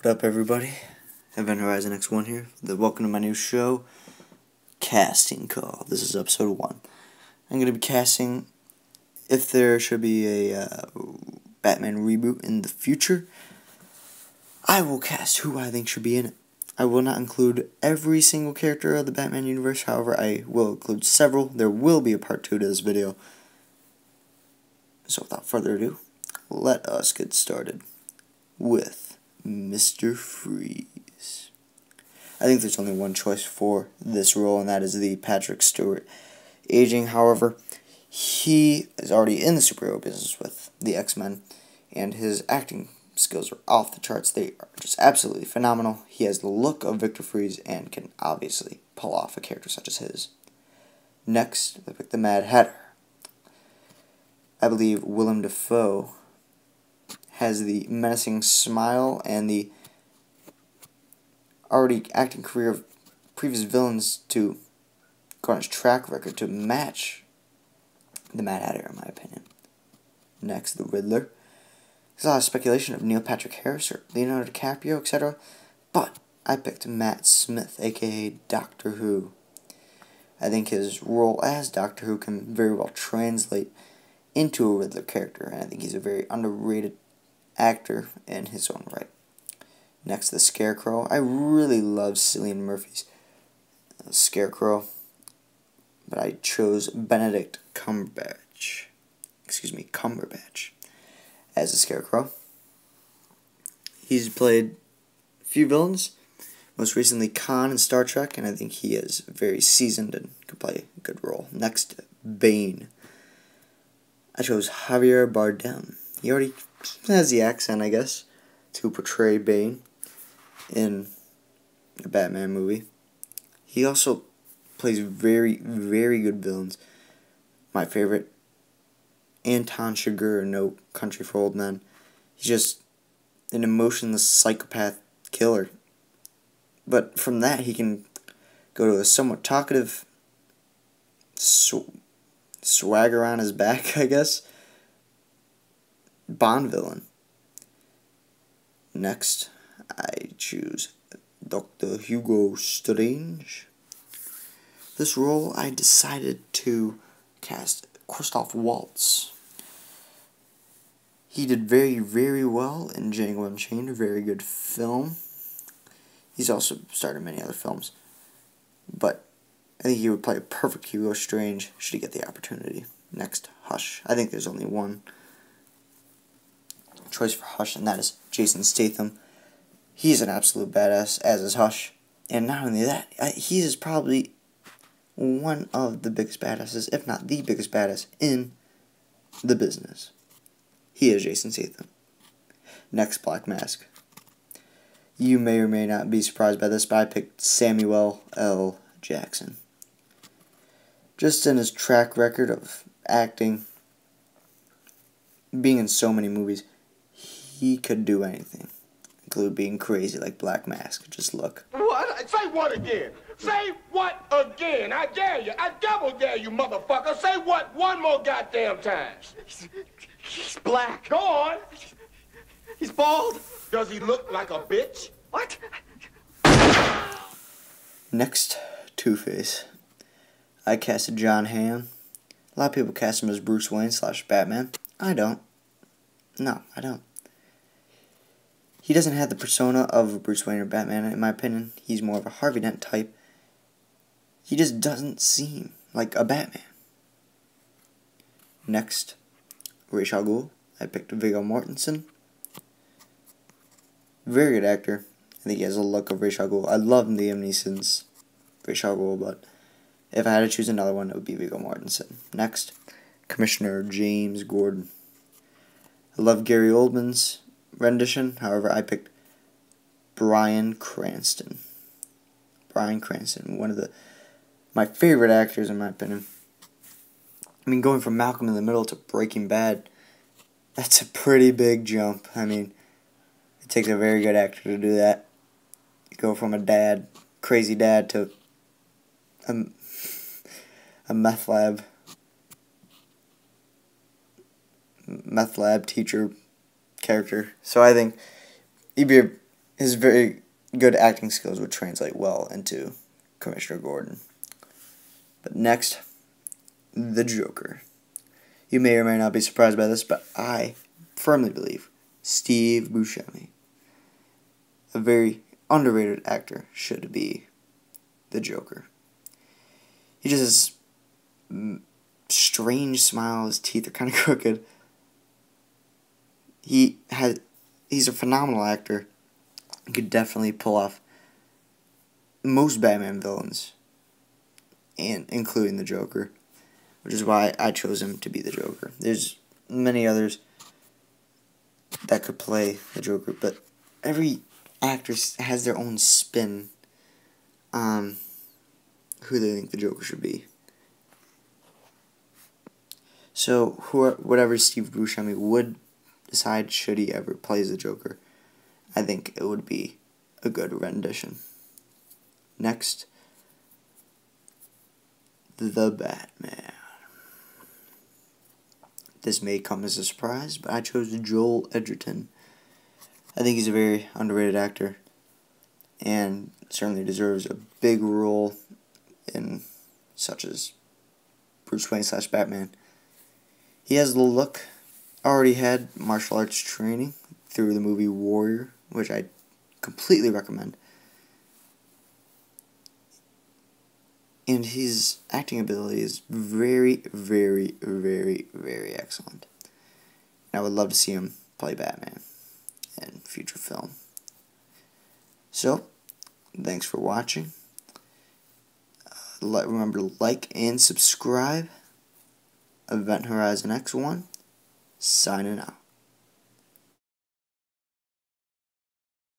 What up, everybody? Event Horizon X1 here. Welcome to my new show, Casting Call. This is episode 1. I'm going to be casting if there should be a Batman reboot in the future. I will cast who I think should be in it. I will not include every single character of the Batman universe. However, I will include several. There will be a part 2 to this video. So without further ado, let us get started with Mr. Freeze. I think there's only one choice for this role, and that is the Patrick Stewart aging. However, he is already in the superhero business with the X-Men, and his acting skills are off the charts. They are just absolutely phenomenal. He has the look of Victor Freeze and can obviously pull off a character such as his. Next, I pick the Mad Hatter. I believe Willem DaFoe has the menacing smile and the already acting career of previous villains to go on his track record to match the Mad Hatter, in my opinion. Next, the Riddler. There's a lot of speculation of Neil Patrick Harris or Leonardo DiCaprio, etc. But I picked Matt Smith, aka Doctor Who. I think his role as Doctor Who can very well translate into a Riddler character, and I think he's a very underrated actor in his own right. Next, the Scarecrow. I really love Cillian Murphy's Scarecrow, but I chose Benedict Cumberbatch as the Scarecrow. He's played a few villains, most recently Khan in Star Trek, and I think he is very seasoned and could play a good role. Next, Bane. I chose Javier Bardem. He already has the accent, I guess, to portray Bane in a Batman movie. He also plays very, very good villains. My favorite, Anton Chigurh in No Country for Old Men. He's just an emotionless psychopath killer. But from that, he can go to a somewhat talkative swagger on his back, I guess, Bond villain. Next, I choose Dr. Hugo Strange. This role, I decided to cast Christoph Waltz. He did very, very well in Django Unchained, a very good film. He's also starred in many other films. But I think he would play a perfect Hugo Strange should he get the opportunity. Next, Hush. I think there's only one choice for Hush, and that is Jason Statham. He's an absolute badass, as is Hush. And not only that, he is probably one of the biggest badasses, if not the biggest badass in the business. He is Jason Statham. Next, Black Mask. You may or may not be surprised by this, but I picked Samuel L. Jackson. Just in his track record of acting, being in so many movies, he could do anything, include being crazy like Black Mask. Just look. What? Say what again? Say what again? I dare you. I double dare you, motherfucker. Say what one more goddamn time. He's black. Go on. He's bald. Does he look like a bitch? What? Next, Two-Face. I casted Jon Hamm. A lot of people cast him as Bruce Wayne / Batman. I don't. No, I don't. He doesn't have the persona of Bruce Wayne or Batman, in my opinion. He's more of a Harvey Dent type. He just doesn't seem like a Batman. Next, Ra's al Ghul. I picked Viggo Mortensen. Very good actor. I think he has a look of Ra's al Ghul. I love Liam Neeson's Ra's al Ghul, but if I had to choose another one, it would be Viggo Mortensen. Next, Commissioner James Gordon. I love Gary Oldman's rendition. However, I picked Bryan Cranston. Bryan Cranston, one of my favorite actors, in my opinion. I mean, going from Malcolm in the Middle to Breaking Bad, that's a pretty big jump. I mean, it takes a very good actor to do that. You go from a crazy dad, to a meth lab teacher character. So I think his his very good acting skills would translate well into Commissioner Gordon. But next, the Joker. You may or may not be surprised by this, but I firmly believe Steve Buscemi, a very underrated actor, should be the Joker. He just has strange smile. His teeth are kind of crooked. He's a phenomenal actor. He could definitely pull off most Batman villains, and including the Joker, which is why I chose him to be the Joker. There's many others that could play the Joker, but every actor has their own spin on who they think the Joker should be. So, whatever Steve Buscemi would decide, should he ever play the Joker, I think it would be a good rendition. Next, the Batman. This may come as a surprise, but I chose Joel Edgerton. I think he's a very underrated actor, and certainly deserves a big role in such as Bruce Wayne / Batman. He has the look. Already had martial arts training through the movie Warrior, which I completely recommend. And his acting ability is very, very, very, very excellent. And I would love to see him play Batman in future film. So, thanks for watching. Remember to like and subscribe. Event Horizon X1, signing out.